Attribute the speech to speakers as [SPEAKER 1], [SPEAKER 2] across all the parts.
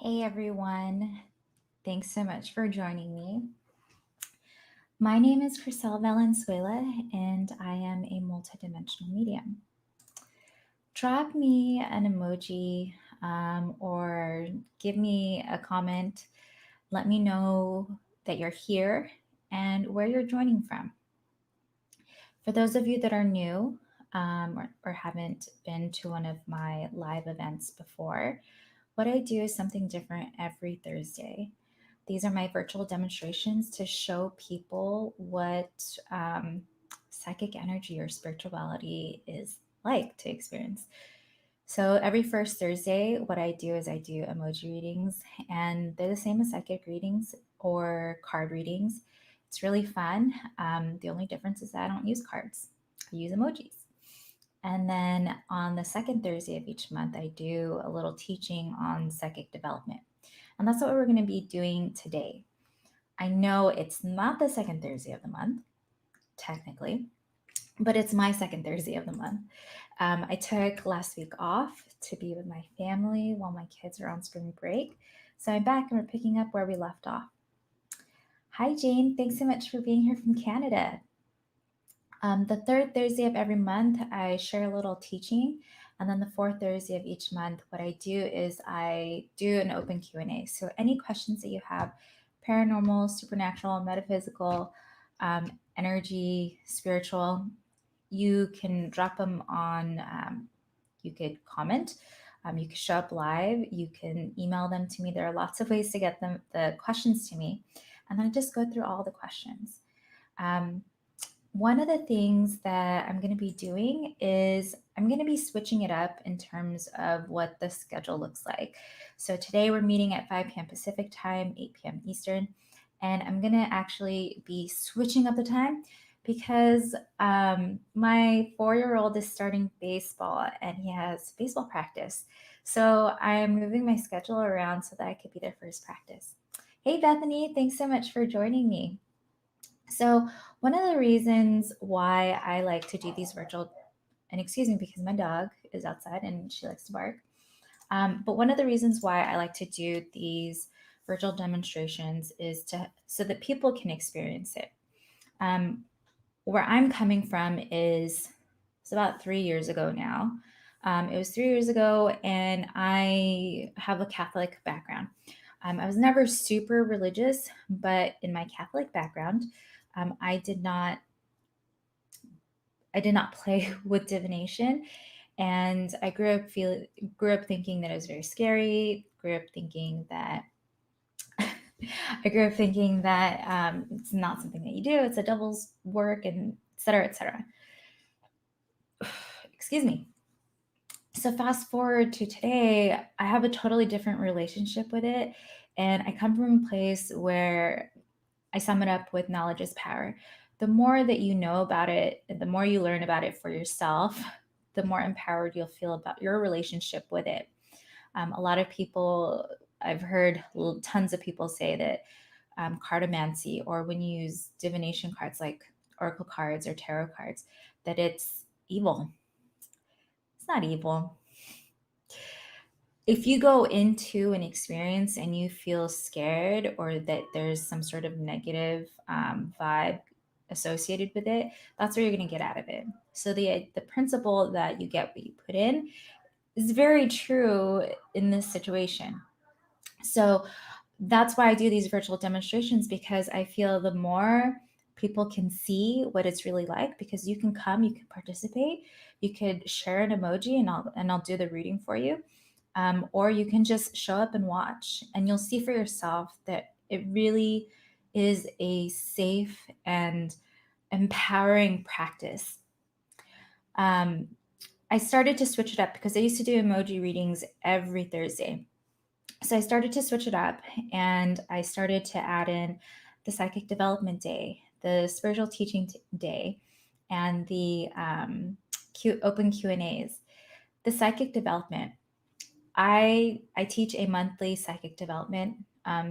[SPEAKER 1] Hey everyone, thanks so much for joining me. My name is Krisell Valenzuela and I am a multidimensional medium. Drop me an emoji or give me a comment. Let me know that you're here and where you're joining from. For those of you that are new or haven't been to one of my live events before, what I do is something different every Thursday. These are my virtual demonstrations to show people what psychic energy or spirituality is like to experience. So every first Thursday, what I do is I do emoji readings, and they're the same as psychic readings or card readings. It's really fun. The only difference is that I don't use cards, I use emojis. And then on the second Thursday of each month, I do a little teaching on psychic development. And that's what we're going to be doing today. I know it's not the second Thursday of the month, technically, but it's my second Thursday of the month. I took last week off to be with my family while my kids are on spring break. So I'm back and we're picking up where we left off. Hi, Jane. Thanks so much for being here from Canada. The third Thursday of every month, I share a little teaching. And then the fourth Thursday of each month, what I do is I do an open Q&A. So any questions that you have, paranormal, supernatural, metaphysical, energy, spiritual, you can drop them on, you could comment, you could show up live, you can email them to me. There are lots of ways to get the questions to me. And then I just go through all the questions. One of the things that I'm going to be doing is I'm going to be switching it up in terms of what the schedule looks like. So today we're meeting at 5 p.m. Pacific time, 8 p.m. Eastern, and I'm going to actually be switching up the time because my 4-year-old is starting baseball and he has baseball practice. So I'm moving my schedule around so that I could be there for his practice. Hey, Bethany, thanks so much for joining me. So one of the reasons why I like to do these virtual, and excuse me, because my dog is outside and she likes to bark. But one of the reasons why I like to do these virtual demonstrations is so that people can experience it. Where I'm coming from is it's about 3 years ago now. It was 3 years ago, and I have a Catholic background. I was never super religious, but in my Catholic background, I did not play with divination, and I grew up thinking that it was very scary. Grew up thinking that it's not something that you do. It's a devil's work, and et cetera, et cetera. Excuse me. So fast forward to today, I have a totally different relationship with it, and I come from a place where I sum it up with knowledge is power. The more that you know about it, the more you learn about it for yourself, the more empowered you'll feel about your relationship with it. A lot of people, I've heard tons of people say that cartomancy, or when you use divination cards like oracle cards or tarot cards, that it's evil. It's not evil. If you go into an experience and you feel scared or that there's some sort of negative vibe associated with it, that's what you're going to get out of it. So the principle that you get what you put in is very true in this situation. So that's why I do these virtual demonstrations, because I feel the more people can see what it's really like, because you can come, you can participate, you could share an emoji and I'll do the reading for you. Or you can just show up and watch, and you'll see for yourself that it really is a safe and empowering practice. I started to switch it up because I used to do emoji readings every Thursday. So I started to switch it up, and I started to add in the psychic development day, the spiritual teaching day, and the open Q&As. The psychic development, I teach a monthly psychic development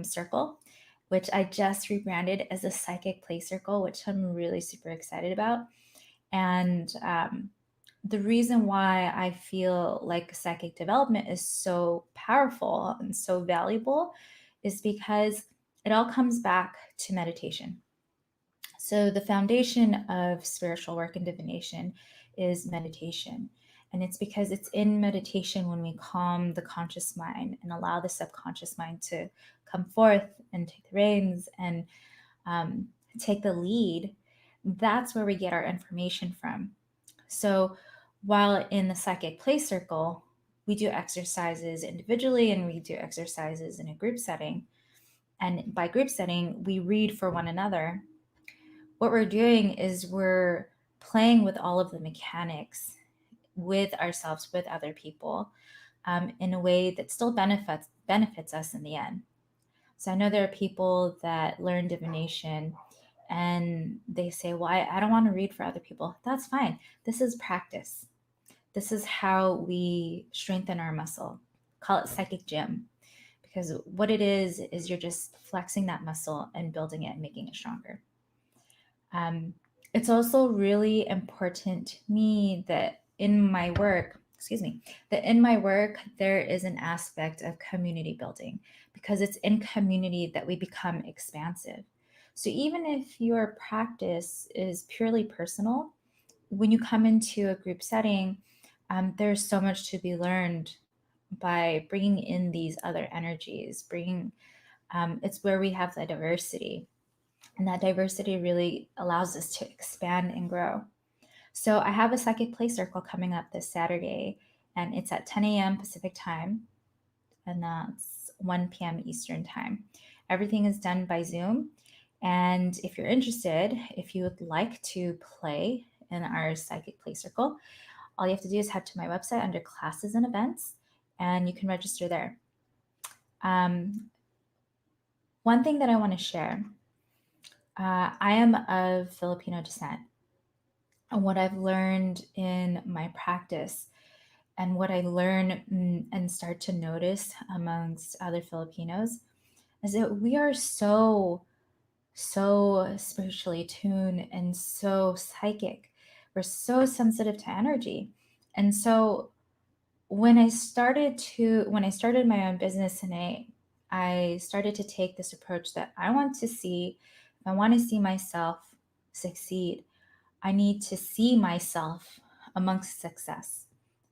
[SPEAKER 1] circle, which I just rebranded as a psychic play circle, which I'm really super excited about. And the reason why I feel like psychic development is so powerful and so valuable is because it all comes back to meditation. So, the foundation of spiritual work and divination is meditation. And it's because it's in meditation when we calm the conscious mind and allow the subconscious mind to come forth and take the reins and um, take the lead. That's where we get our information from. So, while in the psychic play circle, we do exercises individually and we do exercises in a group setting. And by group setting, we read for one another. What we're doing is we're playing with all of the mechanics with ourselves, with other people, in a way that still benefits us in the end. So I know there are people that learn divination and they say, well, I don't want to read for other people. That's fine. This is practice. This is how we strengthen our muscle. Call it psychic gym, because what it is you're just flexing that muscle and building it and making it stronger. It's also really important to me that in my work, there is an aspect of community building, because it's in community that we become expansive. So even if your practice is purely personal, when you come into a group setting, there's so much to be learned by bringing in these other energies. It's where we have the diversity, and that diversity really allows us to expand and grow. So I have a psychic play circle coming up this Saturday, and it's at 10 a.m. Pacific time, and that's 1 p.m. Eastern time. Everything is done by Zoom. And if you're interested, if you would like to play in our psychic play circle, all you have to do is head to my website under classes and events, and you can register there. One thing that I want to share, I am of Filipino descent. And what I've learned in my practice and what I learn and start to notice amongst other Filipinos is that we are so spiritually tuned and so psychic. We're so sensitive to energy. And so when I started my own business, and I started to take this approach that I want to see myself succeed, I need to see myself amongst success.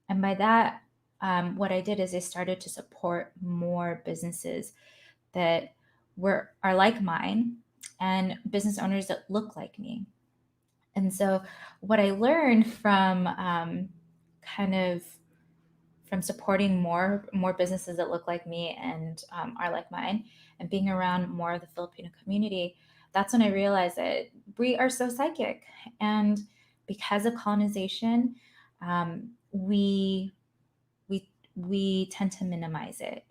[SPEAKER 1] And by that, what I did is I started to support more businesses that are like mine, and business owners that look like me. And so, what I learned from kind of from supporting more businesses that look like me and are like mine, and being around more of the Filipino community, that's when I realized that we are so psychic. And because of colonization, we tend to minimize it.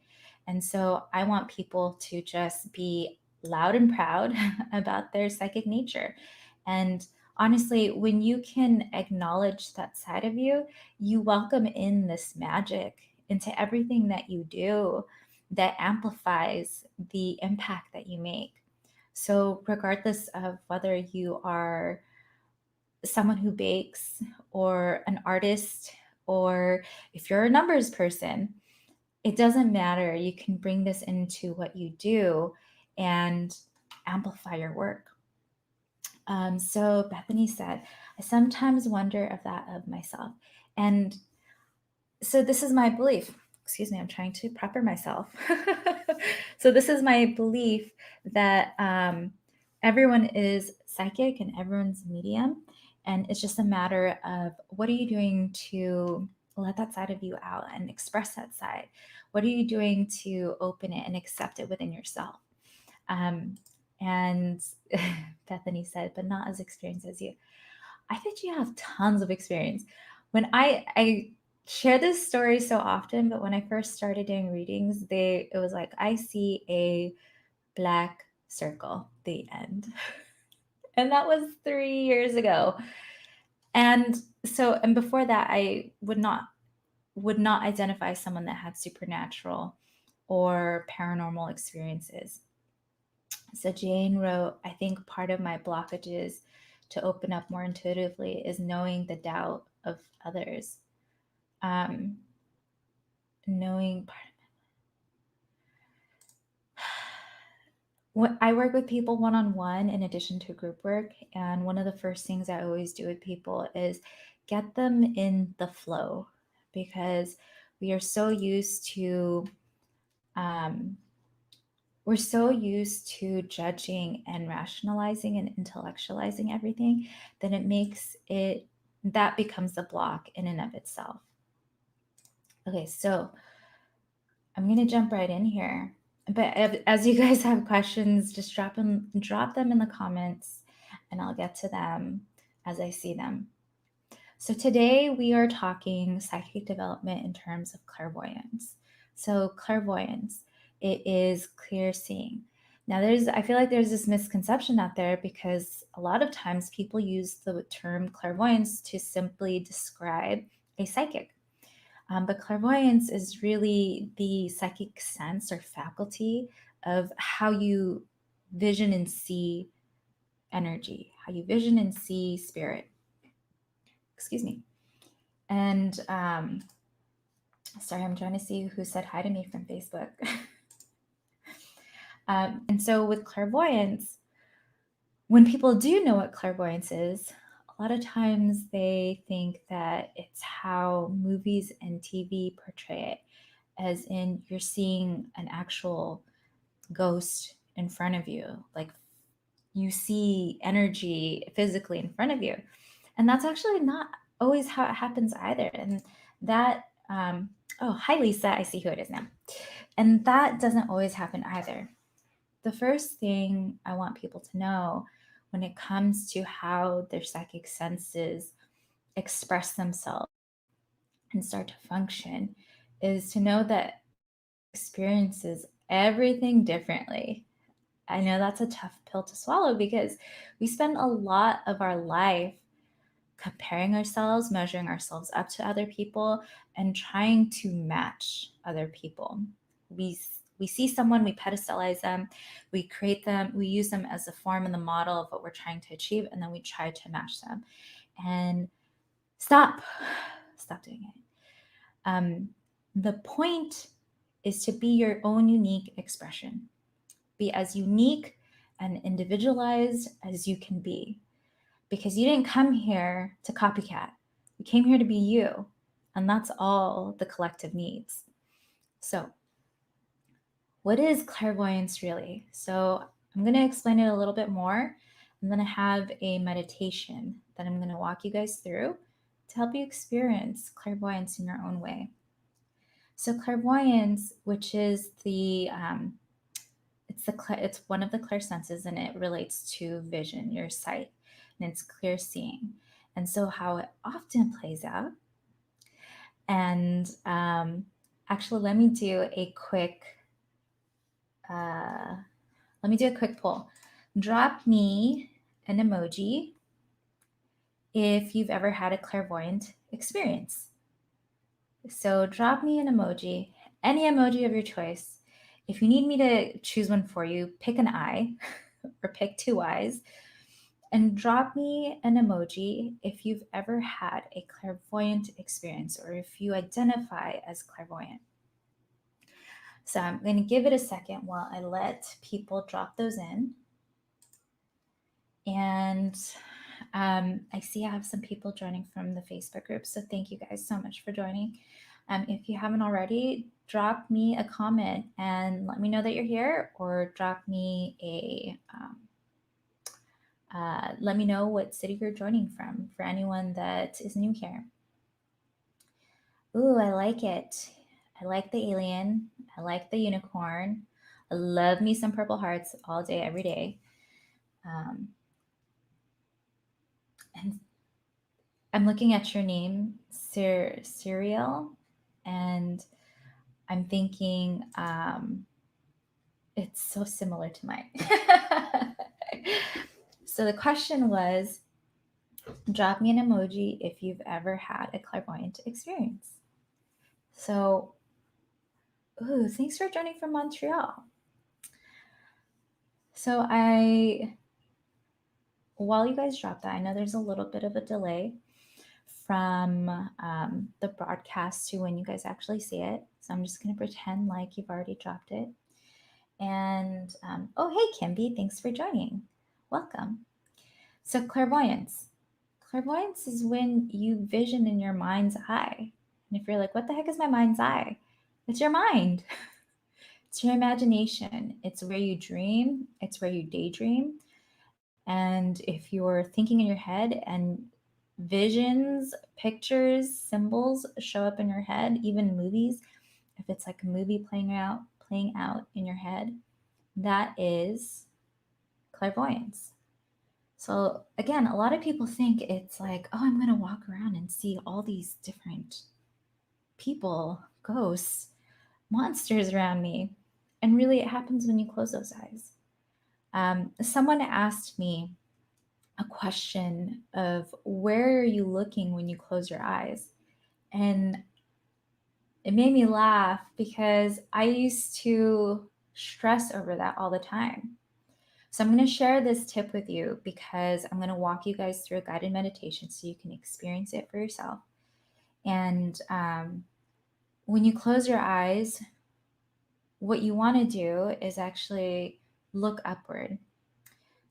[SPEAKER 1] And so I want people to just be loud and proud about their psychic nature. And honestly, when you can acknowledge that side of you, you welcome in this magic into everything that you do that amplifies the impact that you make. So, regardless of whether you are someone who bakes or an artist, or if you're a numbers person, it doesn't matter. You can bring this into what you do and amplify your work. So Bethany said, I sometimes wonder of that of myself. And so this is my belief. Excuse me, I'm trying to prepare myself. So this is my belief that everyone is psychic and everyone's medium. And it's just a matter of what are you doing to let that side of you out and express that side? What are you doing to open it and accept it within yourself? And Bethany said, but not as experienced as you. I bet you have tons of experience. When I share this story so often, but when I first started doing readings, it was like I see a black circle, the end. And that was 3 years ago. And before that, I would not identify someone that had supernatural or paranormal experiences. So Jane wrote, I think part of my blockages to open up more intuitively is knowing the doubt of others. Knowing I work with people one-on-one in addition to group work, and one of the first things I always do with people is get them in the flow, because we are so used to we're so used to judging and rationalizing and intellectualizing everything that that becomes a block in and of itself. Okay, so I'm gonna jump right in here. But as you guys have questions, just drop them in the comments, and I'll get to them as I see them. So today we are talking psychic development in terms of clairvoyance. So clairvoyance, it is clear seeing. Now I feel like there's this misconception out there, because a lot of times people use the term clairvoyance to simply describe a psychic. But clairvoyance is really the psychic sense or faculty of how you vision and see energy, how you vision and see spirit. Excuse me. And sorry, I'm trying to see who said hi to me from Facebook. And so with clairvoyance, when people do know what clairvoyance is, a lot of times they think that it's how movies and TV portray it, as in you're seeing an actual ghost in front of you, like you see energy physically in front of you. And that's actually not always how it happens either. And that, oh, hi, Lisa, I see who it is now. And that doesn't always happen either. The first thing I want people to know when it comes to how their psychic senses express themselves and start to function is to know that experiences everything differently. I know that's a tough pill to swallow, because we spend a lot of our life comparing ourselves, measuring ourselves up to other people, and trying to match other people. We see someone, we pedestalize them, we create them, we use them as a form and the model of what we're trying to achieve, and then we try to match them. And stop doing it. The point is to be your own unique expression. Be as unique and individualized as you can be, because you didn't come here to copycat. You came here to be you, and that's all the collective needs. So, what is clairvoyance really? So, I'm going to explain it a little bit more. I'm going to have a meditation that I'm going to walk you guys through to help you experience clairvoyance in your own way. So, clairvoyance, which is it's one of the clear senses, and it relates to vision, your sight, and it's clear seeing. And so how it often plays out, and actually let me do a quick poll. Drop me an emoji if you've ever had a clairvoyant experience. So drop me an emoji, any emoji of your choice. If you need me to choose one for you, pick an eye or pick two eyes, and drop me an emoji if you've ever had a clairvoyant experience, or if you identify as clairvoyant. So I'm going to give it a second while I let people drop those in. And I see I have some people joining from the Facebook group, so thank you guys so much for joining. If you haven't already, drop me a comment and let me know that you're here, or drop me let me know what city you're joining from, for anyone that is new here. Ooh, I like it. I like the alien. I like the unicorn. I love me some purple hearts all day, every day. And I'm looking at your name, Serial, and I'm thinking it's so similar to mine. So the question was, drop me an emoji if you've ever had a clairvoyant experience. So, ooh, thanks for joining from Montreal. So while you guys drop that, I know there's a little bit of a delay. from the broadcast to when you guys actually see it. So I'm just going to pretend like you've already dropped it. And oh, hey, Kimby, thanks for joining. Welcome. So, clairvoyance. Clairvoyance is when you vision in your mind's eye. And if you're like, what the heck is my mind's eye? It's your mind. It's your imagination. It's where you dream, it's where you daydream. And if you're thinking in your head and visions, pictures, symbols show up in your head, even movies, if it's like a movie playing out in your head, that is clairvoyance. So again, a lot of people think it's like, oh, I'm going to walk around and see all these different people, ghosts, monsters around me. And really, it happens when you close those eyes. Someone asked me a question of where are you looking when you close your eyes? And it made me laugh because I used to stress over that all the time. So I'm going to share this tip with you because I'm going to walk you guys through a guided meditation so you can experience it for yourself. And when you close your eyes, what you want to do is actually look upward.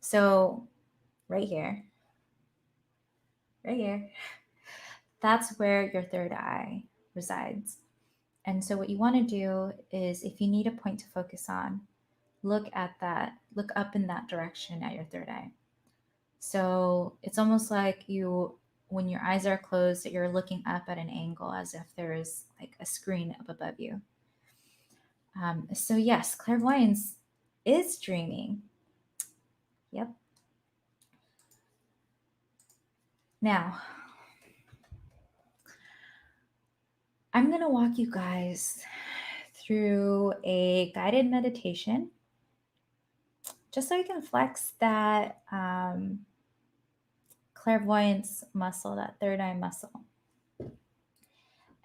[SPEAKER 1] So right here, that's where your third eye resides. And so what you want to do is, if you need a point to focus on, look up in that direction at your third eye. So it's almost like when your eyes are closed, you're looking up at an angle as if there is like a screen up above you. So yes, clairvoyance is dreaming. Yep. Now, I'm going to walk you guys through a guided meditation just so you can flex that clairvoyance muscle, that third eye muscle.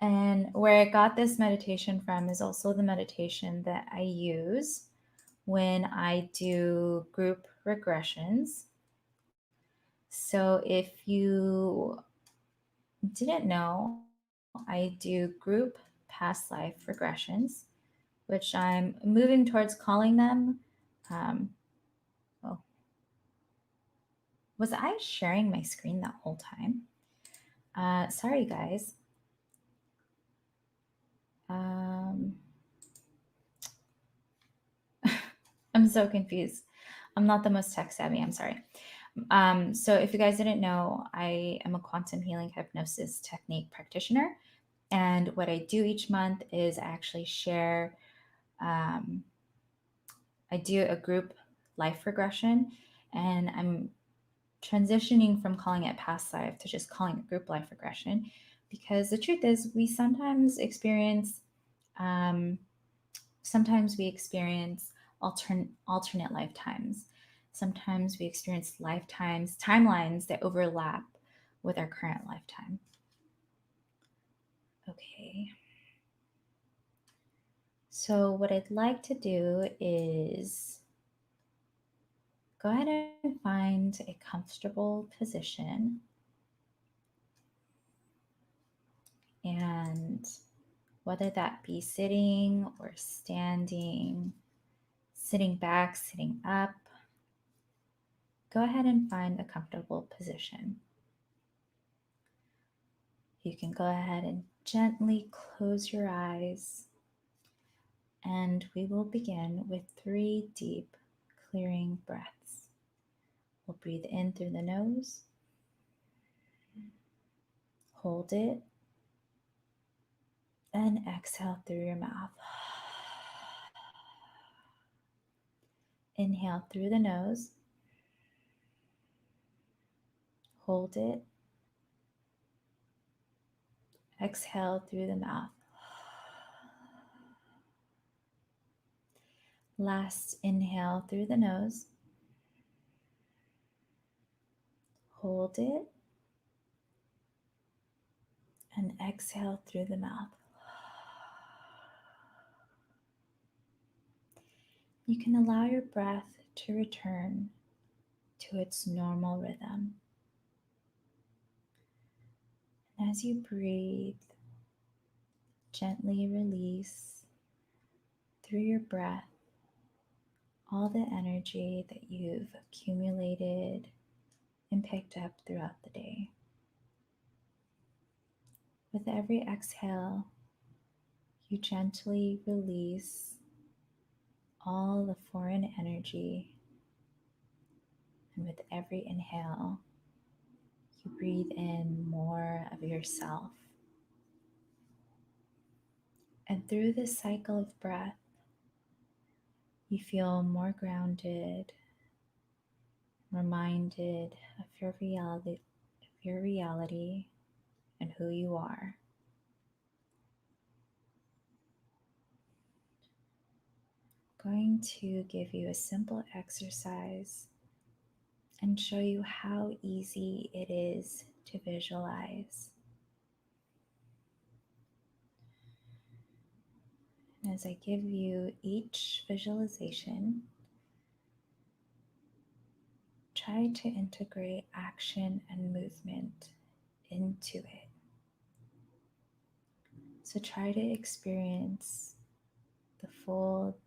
[SPEAKER 1] And where I got this meditation from is also the meditation that I use when I do group regressions. So if you didn't know, I do group past life regressions, which I'm moving towards calling them. Was I sharing my screen that whole time? Sorry, guys. I'm so confused. I'm not the most tech savvy. I'm sorry. So if you guys didn't know, I am a quantum healing hypnosis technique practitioner. And what I do each month is I actually share, I do a group life regression, and I'm transitioning from calling it past life to just calling it group life regression, because the truth is we sometimes experience alternate lifetimes. Sometimes we experience timelines that overlap with our current lifetime. Okay. So what I'd like to do is go ahead and find a comfortable position. And whether that be sitting or standing, sitting back, sitting up, go ahead and find a comfortable position. You can go ahead and gently close your eyes, and we will begin with 3 deep clearing breaths. We'll breathe in through the nose, hold it, and exhale through your mouth. Inhale through the nose, hold it, exhale through the mouth. Last inhale through the nose, hold it, and exhale through the mouth. You can allow your breath to return to its normal rhythm. As you breathe, gently release through your breath all the energy that you've accumulated and picked up throughout the day. With every exhale, you gently release all the foreign energy, and with every inhale, you breathe in more of yourself. And through this cycle of breath, you feel more grounded, reminded of your reality and who you are. I'm going to give you a simple exercise and show you how easy it is to visualize. And as I give you each visualization, try to integrate action and movement into it. So try to experience the full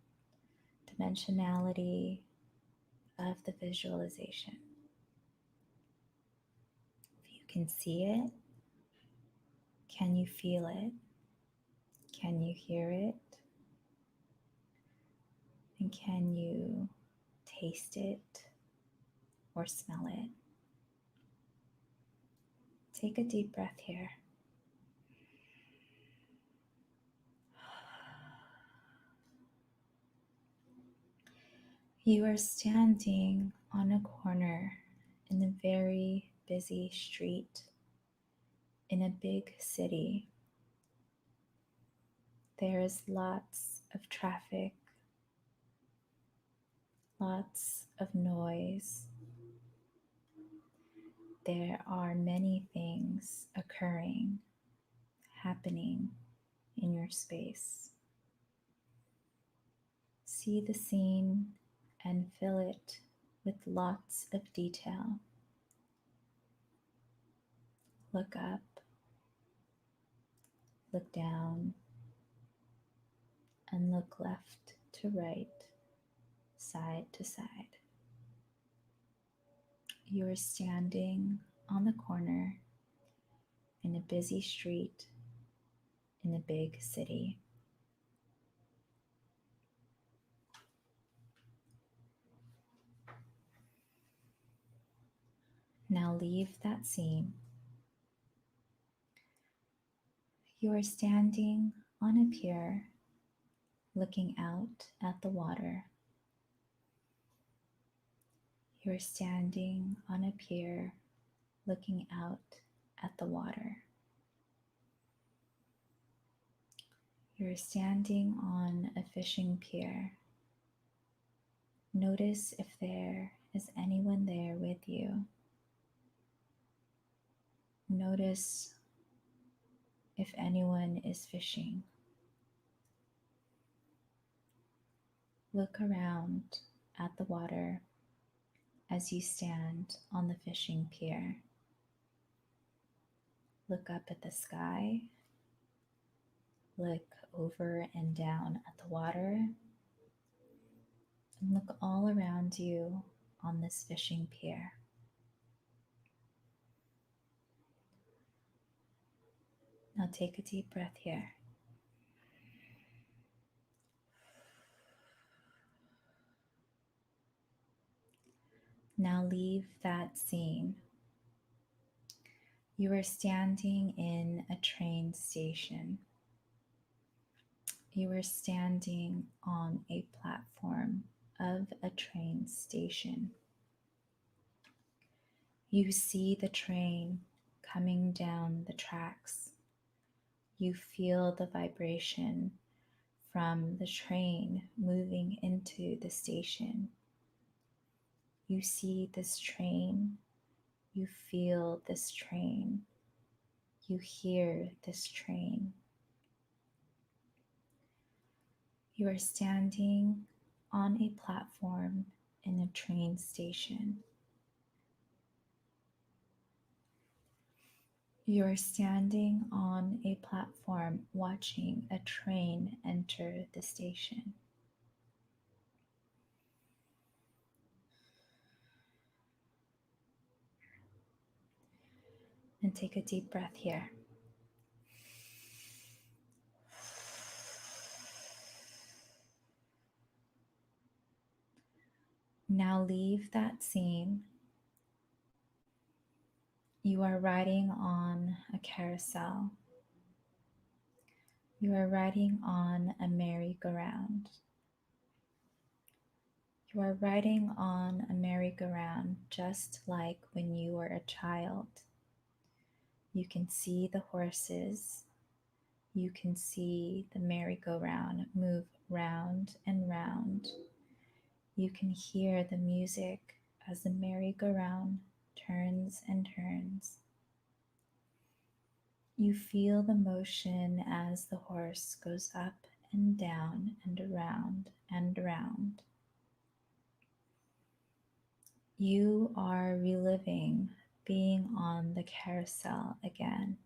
[SPEAKER 1] dimensionality of the visualization. If you can see it, can you feel it? Can you hear it? And can you taste it or smell it? Take a deep breath here. You are standing on a corner in a very busy street in a big city. There is lots of traffic, lots of noise. There are many things occurring, happening in your space. See the scene and fill it with lots of detail. Look up, look down, and look left to right, side to side. You are standing on the corner in a busy street in a big city. Now leave that scene. You are standing on a pier looking out at the water. You are standing on a pier looking out at the water. You are standing on a fishing pier. Notice if there is anyone there with you. Notice if anyone is fishing. Look around at the water as you stand on the fishing pier. Look up at the sky. Look over and down at the water. And look all around you on this fishing pier. Now take a deep breath here. Now leave that scene. You are standing in a train station. You are standing on a platform of a train station. You see the train coming down the tracks. You feel the vibration from the train moving into the station. You see this train. You feel this train. You hear this train. You are standing on a platform in a train station. You're standing on a platform watching a train enter the station. And take a deep breath here. Now leave that scene. You are riding on a carousel. You are riding on a merry-go-round. You are riding on a merry-go-round just like when you were a child. You can see the horses. You can see the merry-go-round move round and round. You can hear the music as the merry-go-round turns and turns. You feel the motion as the horse goes up and down and around and around. You are reliving being on the carousel again.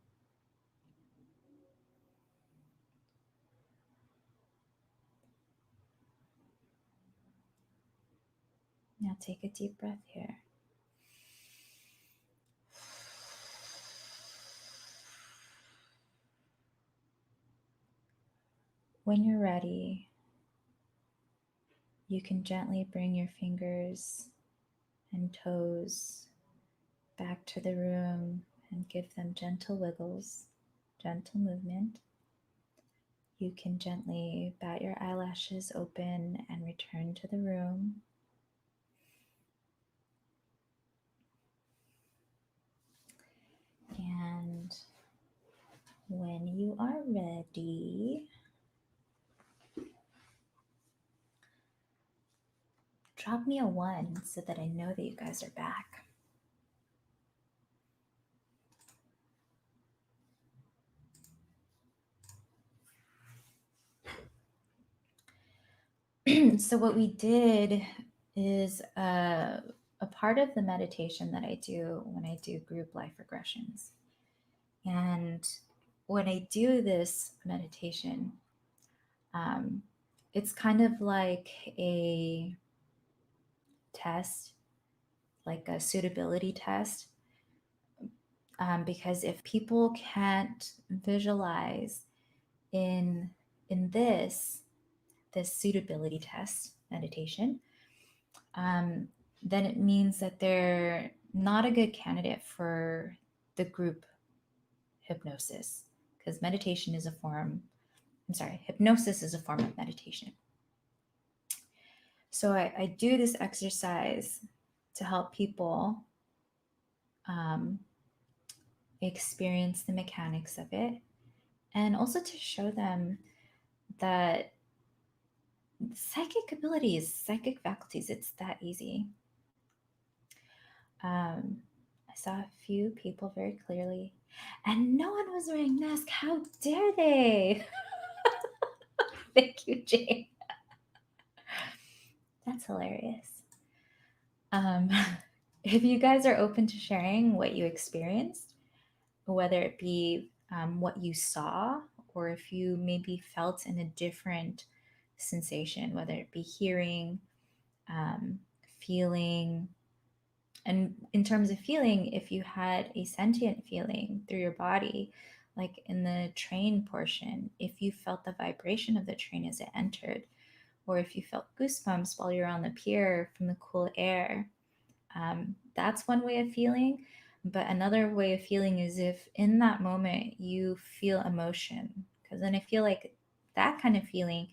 [SPEAKER 1] Now take a deep breath here. When you're ready, you can gently bring your fingers and toes back to the room and give them gentle wiggles, gentle movement. You can gently bat your eyelashes open and return to the room. And when you are ready, drop me a 1 so that I know that you guys are back. So what we did is a part of the meditation that I do when I do group life regressions. And when I do this meditation, it's kind of like a test, like a suitability test. Because if people can't visualize in this suitability test meditation, then it means that they're not a good candidate for the group hypnosis, because hypnosis is a form of meditation. So I do this exercise to help people experience the mechanics of it, and also to show them that psychic abilities, psychic faculties, it's that easy. I saw a few people very clearly, and no one was wearing masks. How dare they? Thank you, Jane. That's hilarious. If you guys are open to sharing what you experienced, whether it be what you saw, or if you maybe felt in a different sensation, whether it be hearing, feeling, and in terms of feeling, if you had a sentient feeling through your body, like in the train portion, if you felt the vibration of the train as it entered, or if you felt goosebumps while you're on the pier from the cool air, that's one way of feeling. But another way of feeling is if in that moment you feel emotion, because then I feel like that kind of feeling,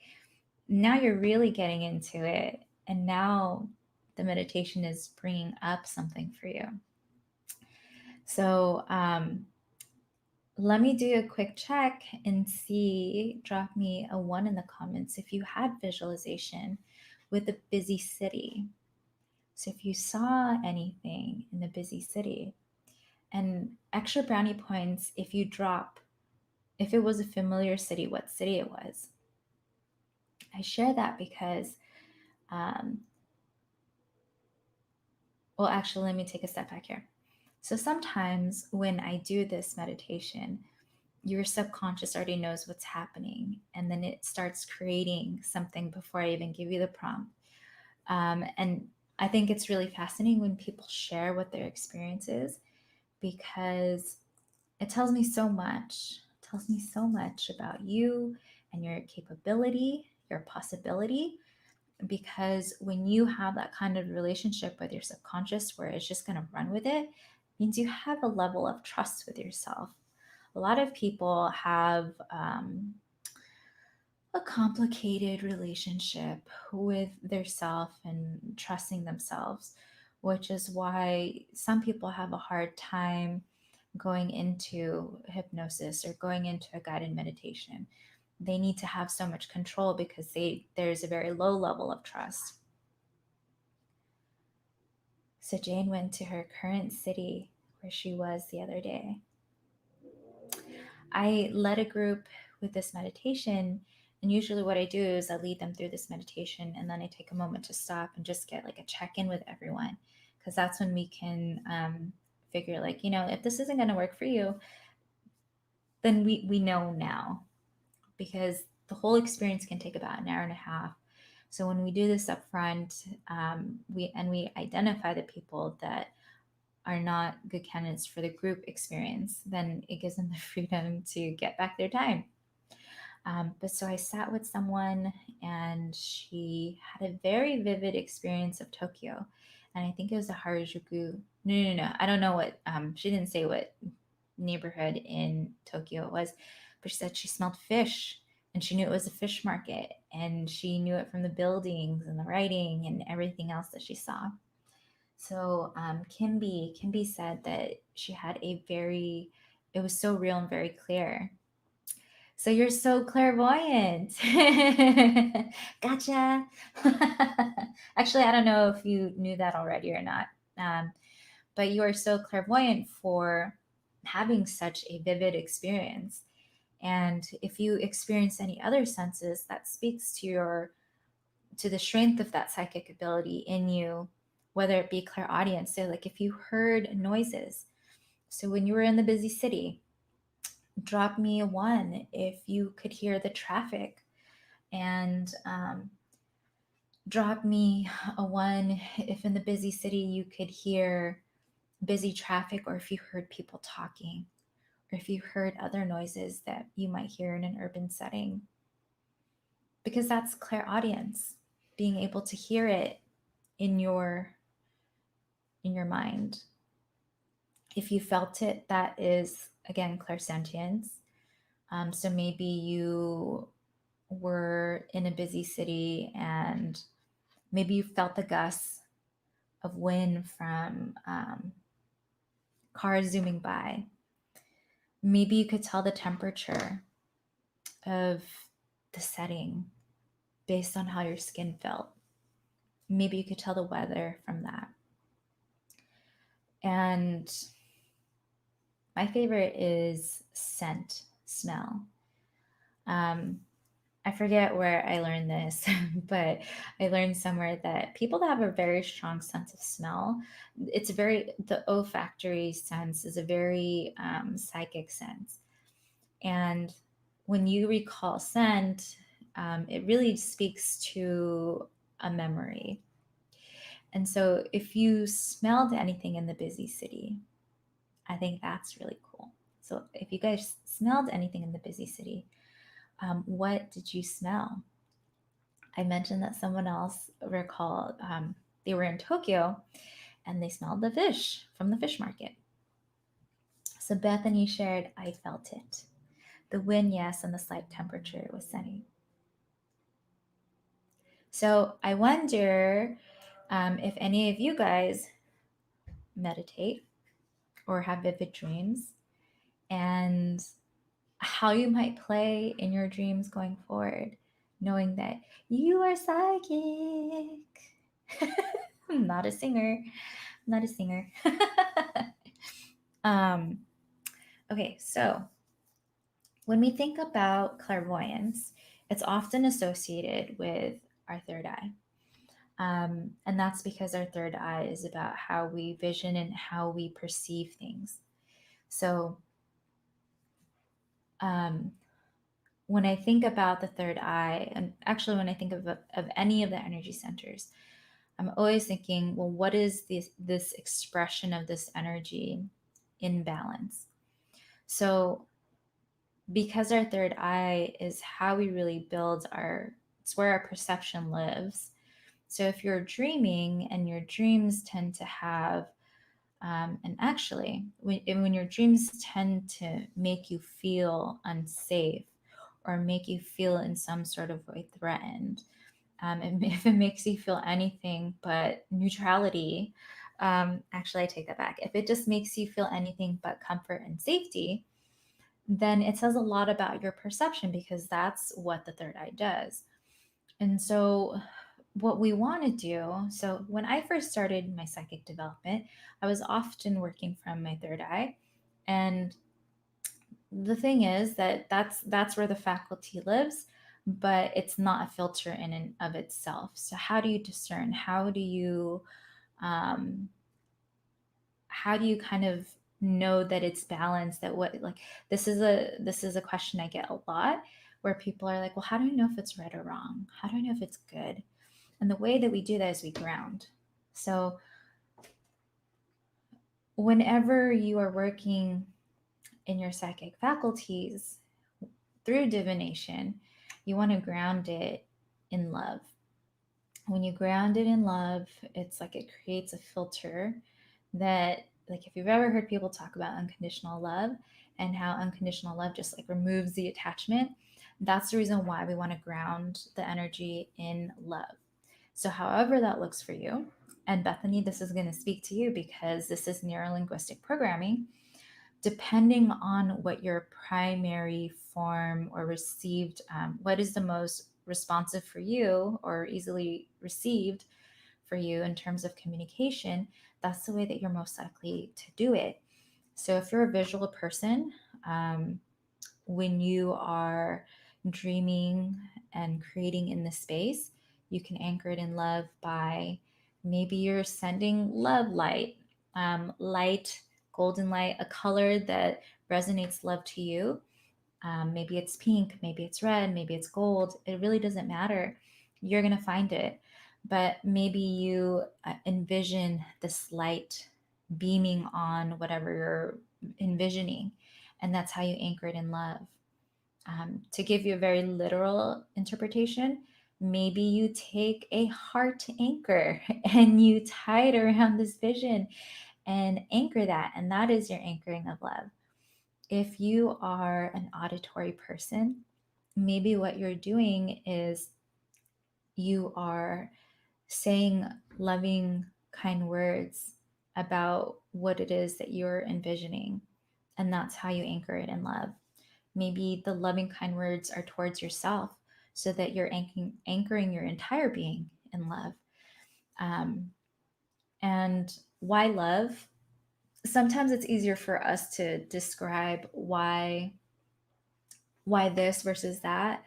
[SPEAKER 1] now you're really getting into it, and now the meditation is bringing up something for you. So let me do a quick check and see. Drop me a 1 in the comments if you had visualization with a busy city. So if you saw anything in the busy city, and extra brownie points if you drop, if it was a familiar city, what city it was. I share that because, well, actually, let me take a step back here. So sometimes when I do this meditation, your subconscious already knows what's happening, and then it starts creating something before I even give you the prompt. And I think it's really fascinating when people share what their experience is, because it tells me so much. It tells me so much about you and your capability, your possibility. Because when you have that kind of relationship with your subconscious where it's just going to run with it, means you have a level of trust with yourself. A lot of people have a complicated relationship with their self and trusting themselves, which is why some people have a hard time going into hypnosis or going into a guided meditation. They need to have so much control because there's a very low level of trust. So Jane went to her current city where she was the other day. I led a group with this meditation, and usually what I do is I lead them through this meditation, and then I take a moment to stop and just get like a check-in with everyone, because that's when we can figure, like, if this isn't going to work for you, then we know now, because the whole experience can take about an hour and a half. So when we do this up front, we identify the people that are not good candidates for the group experience, then it gives them the freedom to get back their time. But so I sat with someone, and she had a very vivid experience of Tokyo. And I think it was the Harajuku. No. I don't know what, she didn't say what neighborhood in Tokyo it was, but she said she smelled fish, and she knew it was a fish market, and she knew it from the buildings and the writing and everything else that she saw. So Kimby said that she had it was so real and very clear. So you're so clairvoyant. Gotcha. Actually, I don't know if you knew that already or not, um, but you are so clairvoyant for having such a vivid experience. And if you experience any other senses, that speaks to the strength of that psychic ability in you, whether it be clairaudience. So, like if you heard noises, so when you were in the busy city, drop me a one if you could hear the traffic, and drop me a one if in the busy city you could hear busy traffic, or if you heard people talking, or if you heard other noises that you might hear in an urban setting, because that's clairaudience, being able to hear it in your mind. If you felt it, that is again clairsentience. So maybe you were in a busy city, and maybe you felt the gusts of wind from cars zooming by. Maybe you could tell the temperature of the setting based on how your skin felt. Maybe you could tell the weather from that. And my favorite is scent, smell. I forget where I learned this, but I learned somewhere that people that have a very strong sense of smell, the olfactory sense is a very psychic sense. And when you recall scent, it really speaks to a memory. And so if you smelled anything in the busy city, I think that's really cool. So if you guys smelled anything in the busy city, what did you smell? I mentioned that someone else recalled they were in Tokyo and they smelled the fish from the fish market. So Bethany shared, I felt it. The wind, yes, and the slight temperature was sunny. So I wonder if any of you guys meditate or have vivid dreams, and how you might play in your dreams going forward, knowing that you are psychic. I'm not a singer. Not a singer. um, okay, so when we think about clairvoyance, it's often associated with our third eye. And that's because our third eye is about how we vision and how we perceive things. So, um, when I think about the third eye, and actually when I think of any of the energy centers, I'm always thinking, well, what is this expression of this energy in balance? So because our third eye is how we really build it's where our perception lives. So if you're dreaming and your dreams tend to have, and actually, when your dreams tend to make you feel unsafe or make you feel in some sort of way threatened, and if it makes you feel anything but neutrality, actually, I take that back. If it just makes you feel anything but comfort and safety, then it says a lot about your perception because that's what the third eye does. And so, what we want to do, so when I first started my psychic development, I was often working from my third eye. And the thing is that that's where the faculty lives, but it's not a filter in and of itself. So how do you discern? Um, how do you kind of know that it's balanced? That what like this is a question I get a lot, where people are like, well, how do I know if it's right or wrong? How do I know if it's good? And the way that we do that is we ground. So whenever you are working in your psychic faculties through divination, you want to ground it in love. When you ground it in love, it's like it creates a filter that, like, if you've ever heard people talk about unconditional love and how unconditional love just like removes the attachment, that's the reason why we want to ground the energy in love. So, however that looks for you, and Bethany, this is going to speak to you because this is neurolinguistic programming. Depending on what your primary form or received, what is the most responsive for you or easily received for you in terms of communication, that's the way that you're most likely to do it. So if you're a visual person, um, when you are dreaming and creating in the space, you can anchor it in love by maybe you're sending love light, light, golden light, a color that resonates love to you. Maybe it's pink, maybe it's red, maybe it's gold. It really doesn't matter. You're going to find it. But maybe you envision this light beaming on whatever you're envisioning, and that's how you anchor it in love. To give you a very literal interpretation, maybe you take a heart anchor and you tie it around this vision and anchor that, and that is your anchoring of love. If you are an auditory person, maybe what you're doing is you are saying loving, kind words about what it is that you're envisioning, and that's how you anchor it in love. Maybe the loving, kind words are towards yourself so that you're anchoring your entire being in love. Um, and why love? Sometimes it's easier for us to describe why this versus that,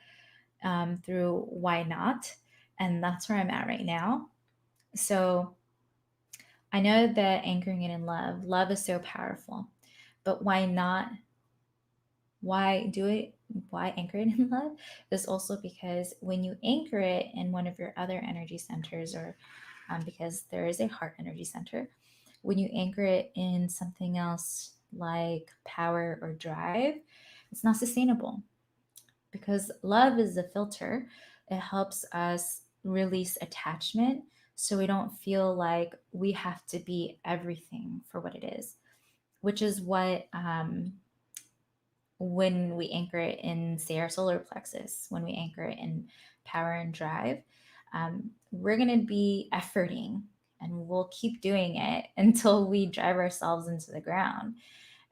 [SPEAKER 1] through why not. And that's where I'm at right now. So I know that anchoring it in love is so powerful, but why not? Why do it? Why anchor it in love is also because when you anchor it in one of your other energy centers, or because there is a heart energy center, when you anchor it in something else like power or drive, it's not sustainable because love is a filter. It helps us release attachment so we don't feel like we have to be everything for what it is, which is what, when we anchor it in, say, our solar plexus, when we anchor it in power and drive, we're going to be efforting and we'll keep doing it until we drive ourselves into the ground.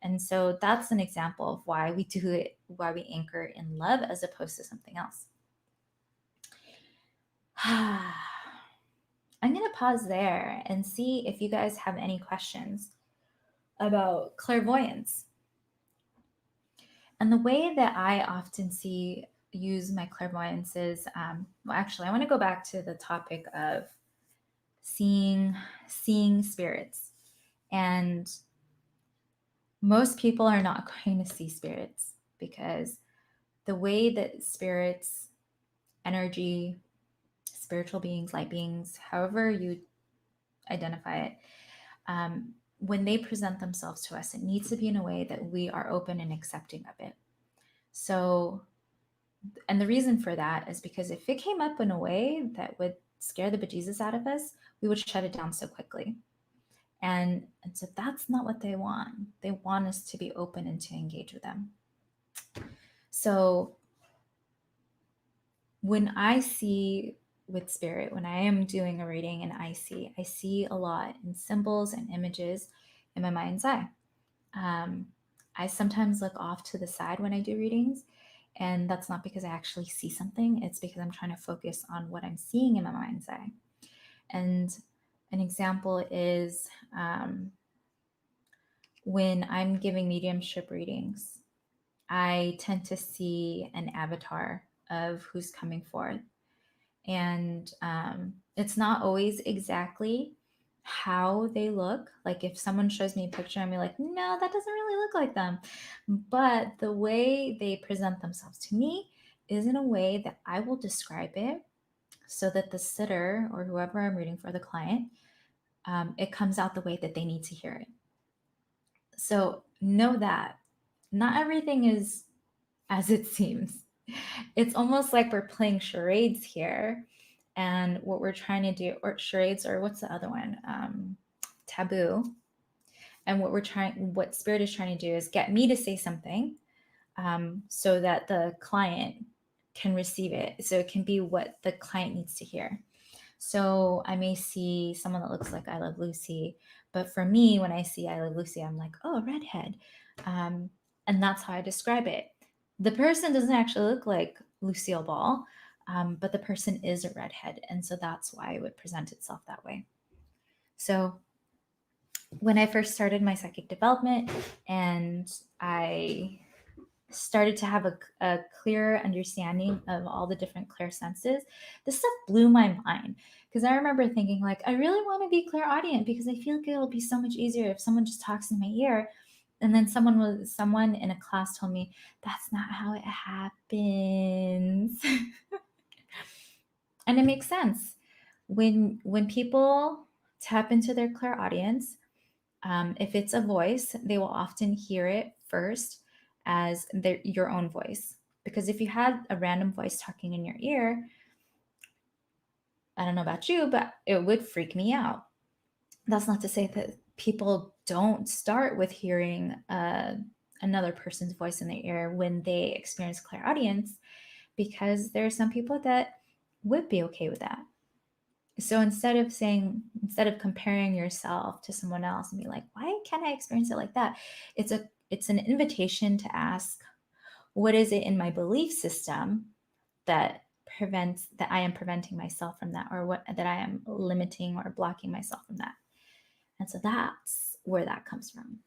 [SPEAKER 1] And so that's an example of why we do it, why we anchor in love as opposed to something else. I'm going to pause there and see if you guys have any questions about clairvoyance. And the way that I often use my clairvoyance is, well, actually, I want to go back to the topic of seeing spirits. And most people are not going to see spirits because the way that spirits, energy, spiritual beings, light beings, however you identify it, when they present themselves to us, it needs to be in a way that we are open and accepting of it. So, and the reason for that is because if it came up in a way that would scare the bejesus out of us, we would shut it down so quickly. And so that's not what they want. They want us to be open and to engage with them. So when I see with spirit, when I am doing a reading and I see a lot in symbols and images in my mind's eye. I sometimes look off to the side when I do readings, and that's not because I actually see something. It's because I'm trying to focus on what I'm seeing in my mind's eye. And an example is when I'm giving mediumship readings, I tend to see an avatar of who's coming forth. And it's not always exactly how they look. Like if someone shows me a picture, I'm like, no, that doesn't really look like them. But the way they present themselves to me is in a way that I will describe it so that the sitter or whoever I'm reading for, the client, it comes out the way that they need to hear it. So know that not everything is as it seems. It's almost like we're playing charades here. And what we're trying to do, or charades, or what's the other one? Taboo. And what spirit is trying to do is get me to say something so that the client can receive it. So it can be what the client needs to hear. So I may see someone that looks like I Love Lucy, but for me, when I see I Love Lucy, I'm like, oh, redhead. And that's how I describe it. The person doesn't actually look like Lucille Ball, but the person is a redhead. And so that's why it would present itself that way. So when I first started my psychic development and I started to have a clearer understanding of all the different clear senses, this stuff blew my mind. Because I remember thinking, like, I really want to be clairaudient because I feel like it'll be so much easier if someone just talks in my ear. And then someone in a class told me that's not how it happens. And it makes sense. When people tap into their clairaudience, if it's a voice, they will often hear it first as your own voice. Because if you had a random voice talking in your ear, I don't know about you, but it would freak me out. That's not to say that people don't start with hearing another person's voice in their ear when they experience clairaudience, because there are some people that would be okay with that. So instead of comparing yourself to someone else and be like, why can't I experience it like that? It's an invitation to ask, what is it in my belief system that I am preventing myself from that, or what that I am limiting or blocking myself from that? And so that's where that comes from.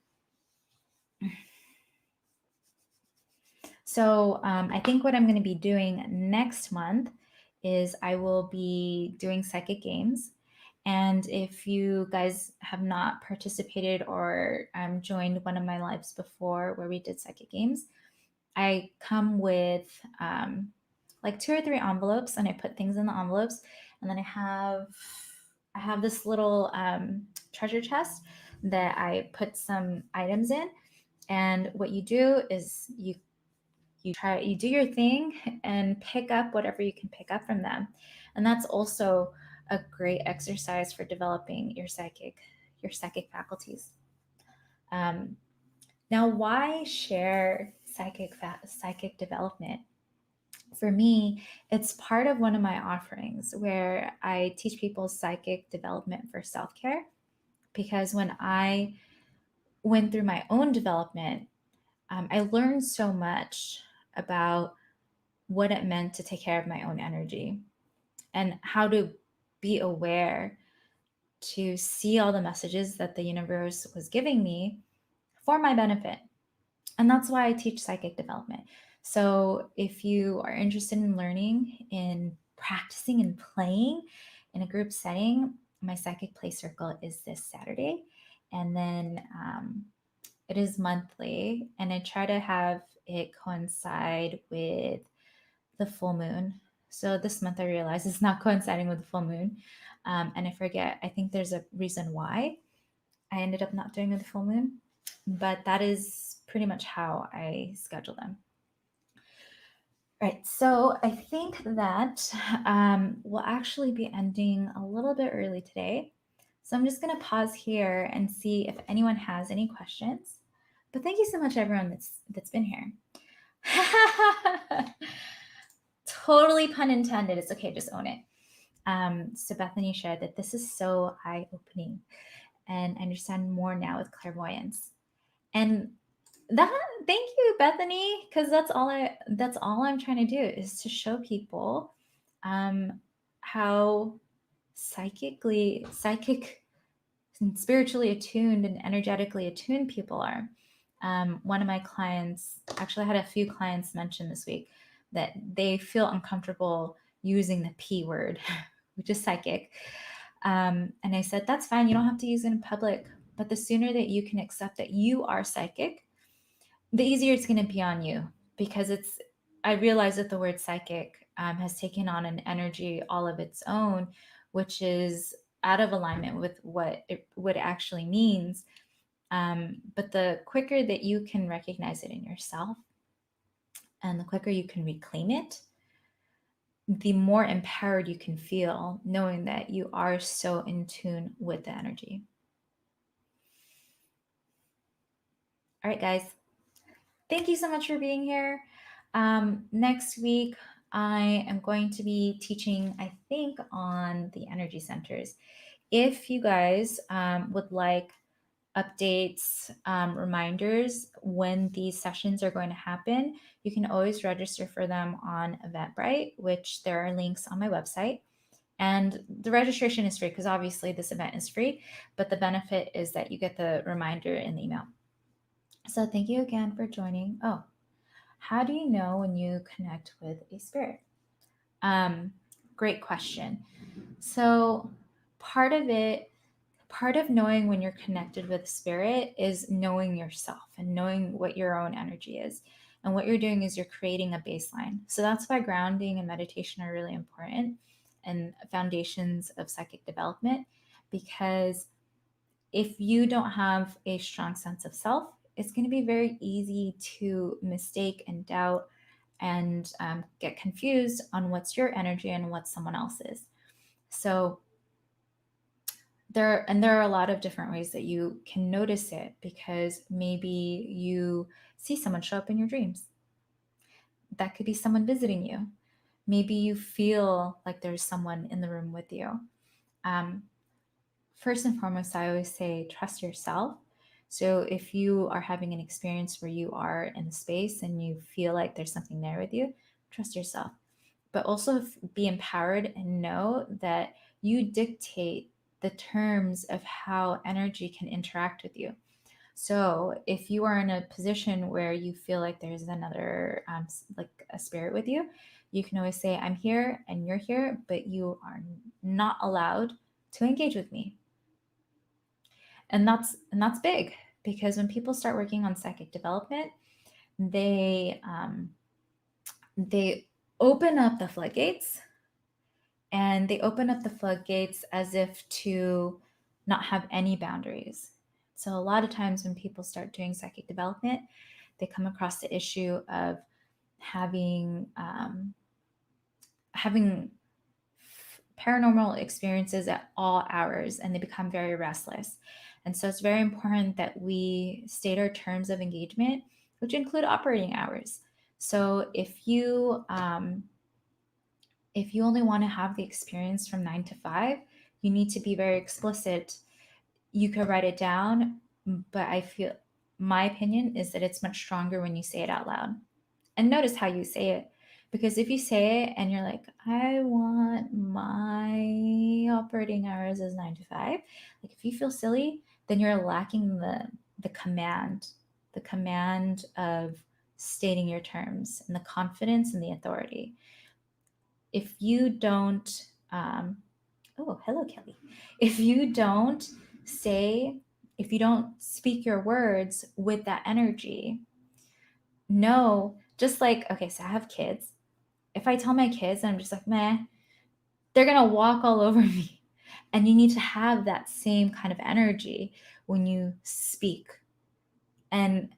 [SPEAKER 1] So I think what I'm going to be doing next month is I will be doing psychic games. And if you guys have not participated or joined one of my lives before where we did psychic games, I come with like 2 or 3 envelopes, and I put things in the envelopes. And then I have this little treasure chest that I put some items in. And what you do is you do your thing and pick up whatever you can pick up from them. And that's also a great exercise for developing your psychic faculties. Now, why share psychic development? For me, it's part of one of my offerings where I teach people psychic development for self-care, because when I went through my own development, I learned so much about what it meant to take care of my own energy and how to be aware to see all the messages that the universe was giving me for my benefit. And that's why I teach psychic development. So if you are interested in learning, in practicing and playing in a group setting, my psychic play circle is this Saturday, and then it is monthly, and I try to have it coincide with the full moon. So this month I realized it's not coinciding with the full moon, and I forget. I think there's a reason why I ended up not doing with the full moon, but that is pretty much how I schedule them. Right, so I think that we'll actually be ending a little bit early today. So I'm just going to pause here and see if anyone has any questions. But thank you so much, everyone that's been here. Totally pun intended. It's okay, just own it. So Bethany shared that this is so eye-opening, and I understand more now with clairvoyance. And that, thank you, Bethany, because that's all I'm trying to do is to show people how psychic and spiritually attuned and energetically attuned people are. One of my clients, actually I had a few clients mention this week that they feel uncomfortable using the P word, which is psychic. And I said, that's fine. You don't have to use it in public. But the sooner that you can accept that you are psychic, the easier it's going to be on you, because I realize that the word psychic has taken on an energy all of its own, which is out of alignment with what it actually means. But the quicker that you can recognize it in yourself and the quicker you can reclaim it, the more empowered you can feel, knowing that you are so in tune with the energy. All right, guys. Thank you so much for being here. Next week, I am going to be teaching, I think, on the energy centers. If you guys would like updates, reminders when these sessions are going to happen, you can always register for them on Eventbrite, which there are links on my website. And the registration is free because obviously this event is free, but the benefit is that you get the reminder in the email. So thank you again for joining. Oh, how do you know when you connect with a spirit? Great question. So part of knowing when you're connected with a spirit is knowing yourself and knowing what your own energy is. And what you're doing is you're creating a baseline. So that's why grounding and meditation are really important and foundations of psychic development, because if you don't have a strong sense of self, it's going to be very easy to mistake and doubt and get confused on what's your energy and what someone else's. So there are a lot of different ways that you can notice it, because maybe you see someone show up in your dreams. That could be someone visiting you. Maybe you feel like there's someone in the room with you. First and foremost, I always say trust yourself. So if you are having an experience where you are in the space and you feel like there's something there with you, trust yourself. But also be empowered and know that you dictate the terms of how energy can interact with you. So if you are in a position where you feel like there's another, like a spirit with you, you can always say, I'm here and you're here, but you are not allowed to engage with me. And that's big, because when people start working on psychic development, they open up the floodgates, and they open up the floodgates as if to not have any boundaries. So a lot of times when people start doing psychic development, they come across the issue of having paranormal experiences at all hours, and they become very restless. And so it's very important that we state our terms of engagement, which include operating hours. So if you only want to have the experience from 9 to 5, you need to be very explicit. You could write it down, but I feel, my opinion is that it's much stronger when you say it out loud. And notice how you say it. Because if you say it and you're like, I want my operating hours as 9 to 5, like if you feel silly, then you're lacking the command of stating your terms, and the confidence and the authority. If you don't, Oh, hello, Kelly. If you don't speak your words with that energy, no, just like, okay, so I have kids. If I tell my kids, I'm just like, meh, they're going to walk all over me. And you need to have that same kind of energy when you speak. And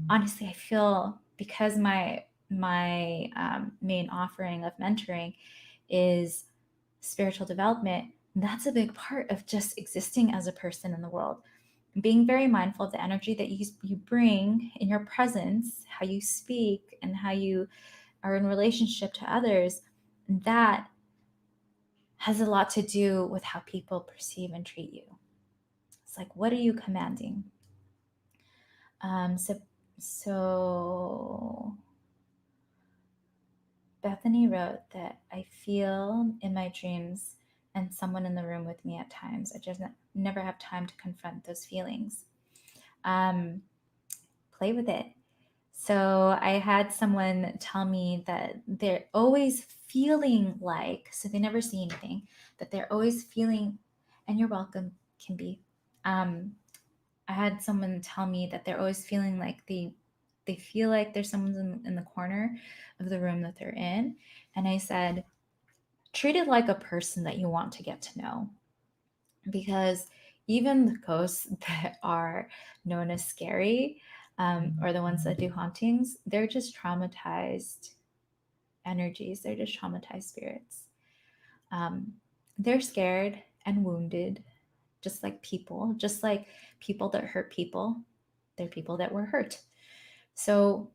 [SPEAKER 1] honestly, I feel because my main offering of mentoring is spiritual development, that's a big part of just existing as a person in the world. Being very mindful of the energy that you bring in your presence, how you speak, and how you are in relationship to others, that has a lot to do with how people perceive and treat you. It's like, what are you commanding? So Bethany wrote that I feel in my dreams and someone in the room with me at times. I just never have time to confront those feelings. Play with it. So I had someone tell me that they're always feeling like, so they never see anything, that they're always feeling, and you're welcome, Kimby. I had someone tell me that they're always feeling like they feel like there's someone in the corner of the room that they're in. And I said, treat it like a person that you want to get to know. Because even the ghosts that are known as scary, or the ones that do hauntings, they're just traumatized energies. They're just traumatized spirits. They're scared and wounded, just like people that hurt people. They're people that were hurt. So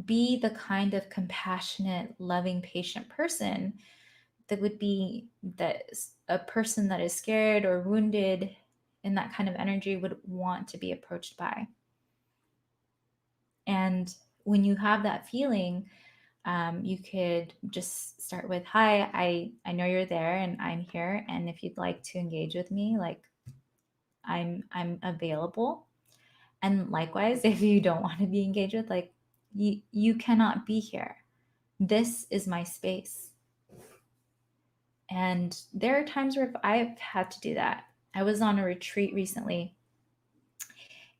[SPEAKER 1] be the kind of compassionate, loving, patient person that would be that a person that is scared or wounded in that kind of energy would want to be approached by. And when you have that feeling, you could just start with, hi, I know you're there and I'm here, and if you'd like to engage with me, like I'm available. And likewise, if you don't want to be engaged with, like, you cannot be here. This is my space. And there are times where I've had to do that. I was on a retreat recently,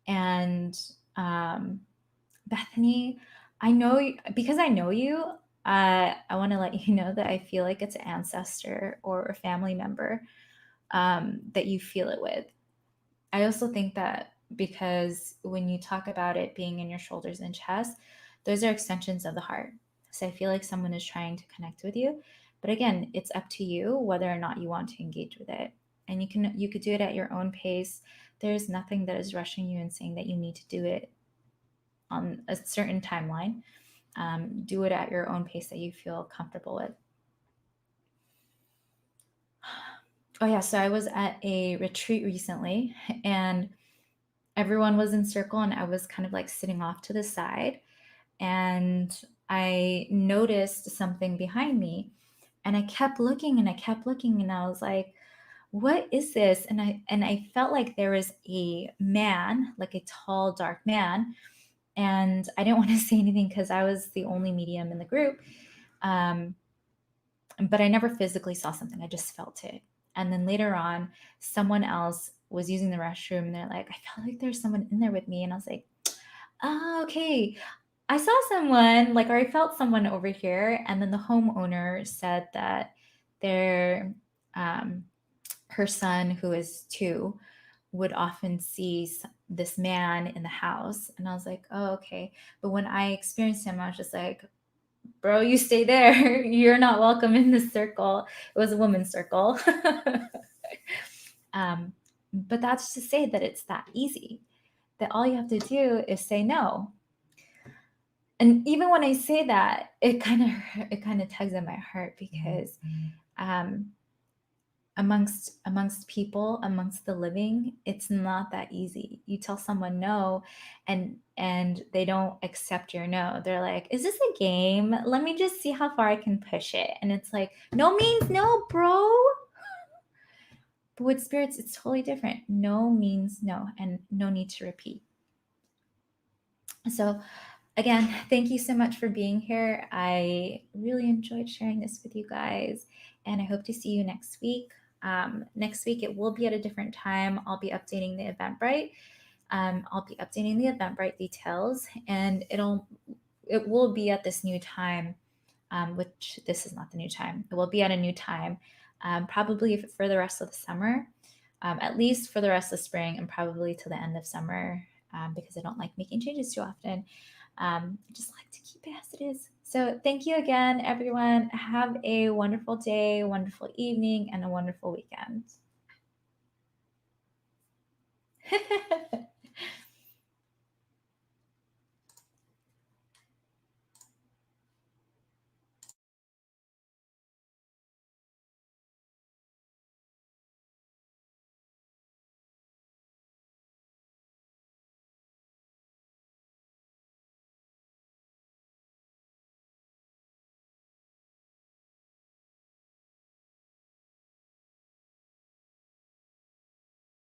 [SPEAKER 1] and Bethany, I know because I know you. I want to let you know that I feel like it's an ancestor or a family member that you feel it with. I also think that because when you talk about it being in your shoulders and chest, those are extensions of the heart. So I feel like someone is trying to connect with you. But again, it's up to you whether or not you want to engage with it. And you could do it at your own pace. There's nothing that is rushing you and saying that you need to do it on a certain timeline. Do it at your own pace that you feel comfortable with. Oh yeah, so I was at a retreat recently, and everyone was in circle, and I was kind of like sitting off to the side, and I noticed something behind me, and I kept looking and I kept looking, and I was like, what is this? And I felt like there was a man, like a tall, dark man, and I didn't want to say anything because I was the only medium in the group. But I never physically saw something. I just felt it. And then later on, someone else was using the restroom, and they're like, I felt like there's someone in there with me. And I was like, oh, okay. I saw someone, like, or I felt someone over here. And then the homeowner said that their her son, who is 2, would often see this man in the house. And I was like, oh, okay. But when I experienced him, I was just like, bro, you stay there. You're not welcome in this circle. It was a woman's circle. But that's to say that it's that easy, that all you have to do is say no. And even when I say that, it kind of tugs at my heart, because amongst people, amongst the living, it's not that easy. You tell someone no, and they don't accept your no. They're like, is this a game? Let me just see how far I can push it. And it's like, no means no, bro. But with spirits, it's totally different. No means no, and no need to repeat. So Again, thank you so much for being here. I really enjoyed sharing this with you guys, and I hope to see you next week. Next week, it will be at a different time. I'll be updating the Eventbrite. I'll be updating the Eventbrite details, and it will be at this new time, which this is not the new time. It will be at a new time, probably for the rest of the summer, at least for the rest of spring, and probably to the end of summer, because I don't like making changes too often. I just like to keep it as it is. So thank you again, everyone. Have a wonderful day, wonderful evening, and a wonderful weekend.